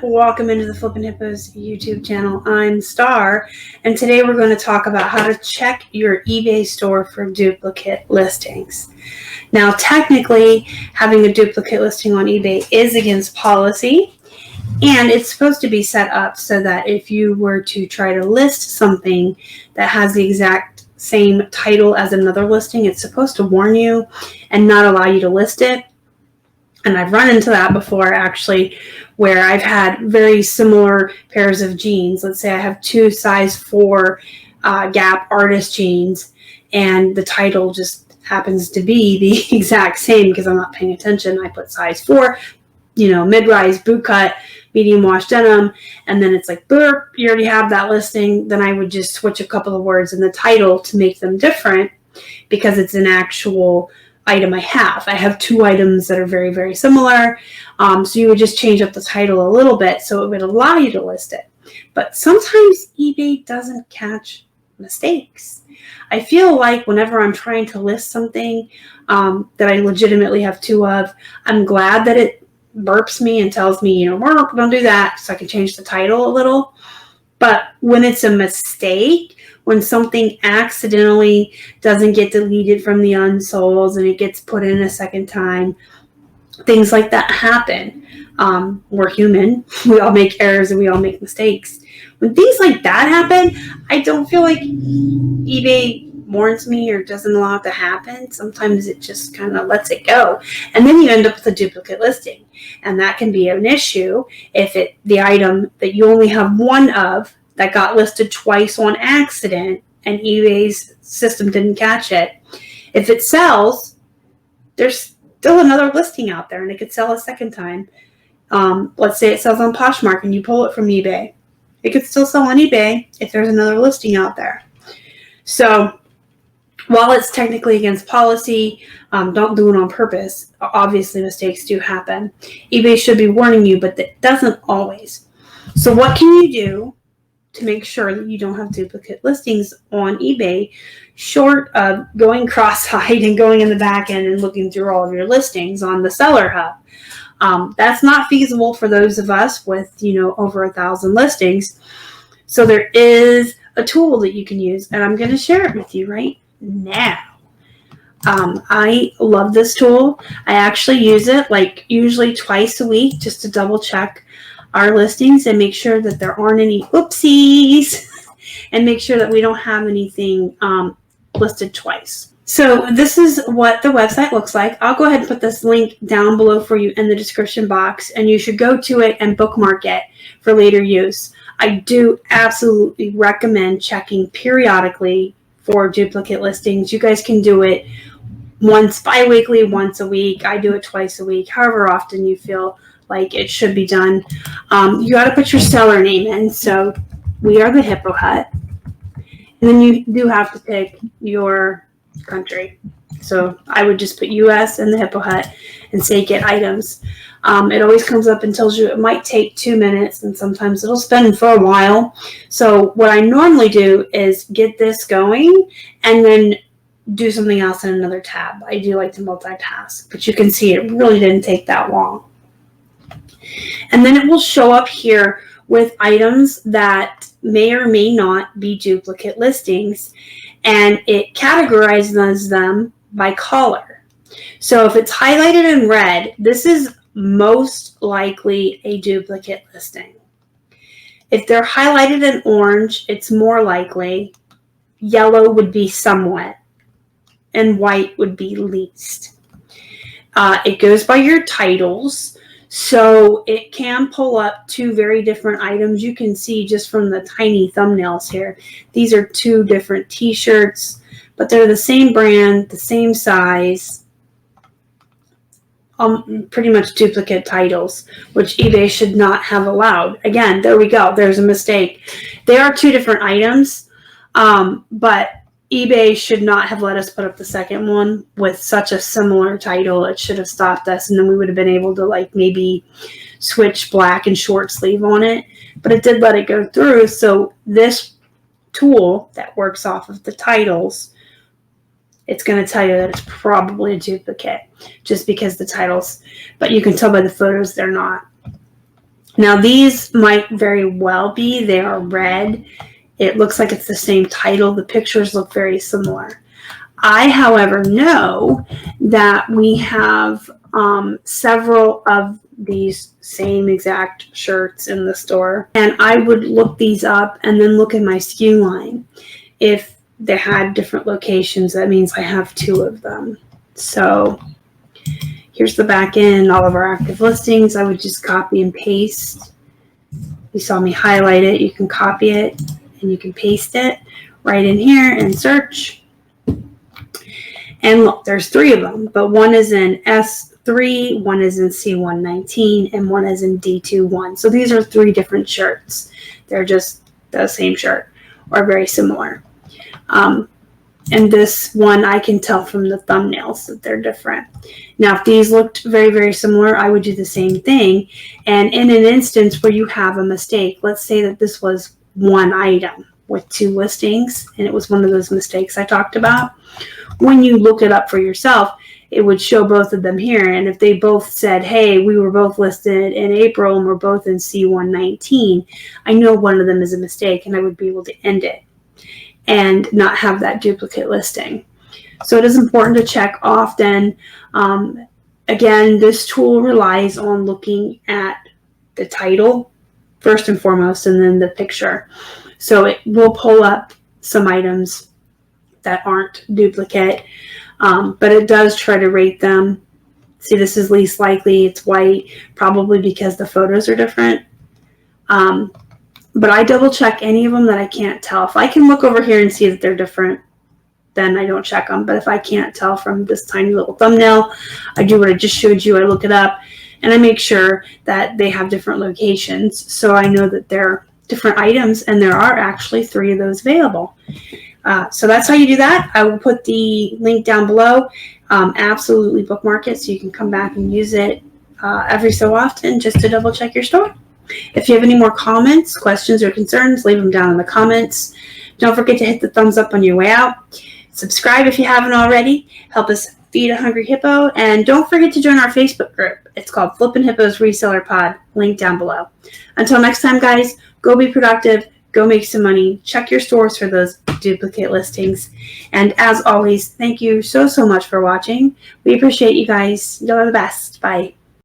welcome into the Flippin' Hippos YouTube channel. I'm Star, and today we're going to talk about how to check your eBay store for duplicate listings. Now, technically, having a duplicate listing on eBay is against policy, and it's supposed to be set up so that if you were to try to list something that has the exact same title as another listing, it's supposed to warn you and not allow you to list it. And I've run into that before, actually, where I've had very similar pairs of jeans. Let's say I have two size 4 Gap artist jeans, and the title just happens to be the exact same because I'm not paying attention. I put size 4, mid-rise, boot cut, medium wash denim, and then it's like, burp, you already have that listing. Then I would just switch a couple of words in the title to make them different because it's an actual item I have two items that are very, very similar. So you would just change up the title a little bit so it would allow you to list it. But sometimes eBay doesn't catch mistakes. I feel like whenever I'm trying to list something that I legitimately have two of, I'm glad that it burps me and tells me, don't do that, so I can change the title a little. But when it's a mistake, when something accidentally doesn't get deleted from the unsolds and it gets put in a second time, things like that happen. We're human. We all make errors and we all make mistakes. When things like that happen, I don't feel like eBay warns me or doesn't allow it to happen. Sometimes it just kind of lets it go. And then you end up with a duplicate listing. And that can be an issue if the item that you only have one of that got listed twice on accident and eBay's system didn't catch it. If it sells, there's still another listing out there and it could sell a second time. Let's say it sells on Poshmark and you pull it from eBay. It could still sell on eBay if there's another listing out there. So while it's technically against policy, don't do it on purpose. Obviously, mistakes do happen. eBay should be warning you, but it doesn't always. So what can you do to make sure that you don't have duplicate listings on eBay, short of going cross-eyed and going in the back end and looking through all of your listings on the Seller Hub? That's not feasible for those of us with, over 1,000 listings. So there is a tool that you can use, and I'm going to share it with you right now. I love this tool. I actually use it usually twice a week just to double check our listings and make sure that there aren't any oopsies and make sure that we don't have anything listed twice. So this is what the website looks like. I'll go ahead and put this link down below for you in the description box, and you should go to it and bookmark it for later use. I do absolutely recommend checking periodically for duplicate listings. You guys can do it once bi-weekly, once a week. I do it twice a week, however often you feel like it should be done. You got to put your seller name in. So we are the Hippo Hut. And then you do have to pick your country. So I would just put US and the Hippo Hut and say get items. It always comes up and tells you it might take 2 minutes, and sometimes it'll spin for a while. So what I normally do is get this going and then do something else in another tab. I do like to multitask, but you can see it really didn't take that long. And then it will show up here with items that may or may not be duplicate listings, and it categorizes them by color. So if it's highlighted in red, this is most likely a duplicate listing. If they're highlighted in orange, it's more likely. Yellow would be somewhat, and white would be least. It goes by your titles. So it can pull up two very different items. You can see just from the tiny thumbnails here. These are two different t-shirts, but they're the same brand, the same size, pretty much duplicate titles, which eBay should not have allowed. Again, there we go. There's a mistake. They are two different items, but eBay should not have let us put up the second one with such a similar title. It should have stopped us, and then we would have been able to maybe switch black and short sleeve on it. But it did let it go through. So this tool that works off of the titles, it's going to tell you that it's probably a duplicate just because the titles, but you can tell by the photos they're not. Now these might very well be, they are red. It looks like it's the same title. The pictures look very similar. I, however, know that we have several of these same exact shirts in the store, and I would look these up and then look in my SKU line. If they had different locations, that means I have 2 of them. So here's the back end, all of our active listings. I would just copy and paste. You saw me highlight it. You can copy it and you can paste it right in here and search. And look, there's 3 of them, but one is in S3, one is in C119, and one is in D21. So these are 3 different shirts. They're just the same shirt or very similar. And this one, I can tell from the thumbnails that they're different. Now, if these looked very, very similar, I would do the same thing. And in an instance where you have a mistake, let's say that this was one item with 2 listings, and it was one of those mistakes I talked about. When you look it up for yourself, it would show both of them here. And if they both said, hey, we were both listed in April and we're both in C119, I know one of them is a mistake and I would be able to end it and not have that duplicate listing. So it is important to check often. Again, this tool relies on looking at the title first and foremost, and then the picture. So it will pull up some items that aren't duplicate, but it does try to rate them. See, this is least likely. It's white, probably because the photos are different. But I double check any of them that I can't tell. If I can look over here and see that they're different, then I don't check them. But if I can't tell from this tiny little thumbnail, I do what I just showed you. I look it up and I make sure that they have different locations, so I know that they're different items, and there are actually 3 of those available. So that's how you do that. I will put the link down below. Absolutely bookmark it so you can come back and use it every so often just to double check your store. If you have any more comments, questions, or concerns, leave them down in the comments. Don't forget to hit the thumbs up on your way out. Subscribe if you haven't already. Help us feed a hungry hippo. And don't forget to join our Facebook group. It's called Flippin' Hippo's Reseller Pod. Link down below. Until next time, guys, go be productive. Go make some money. Check your stores for those duplicate listings. And as always, thank you so much for watching. We appreciate you guys. You're the best. Bye.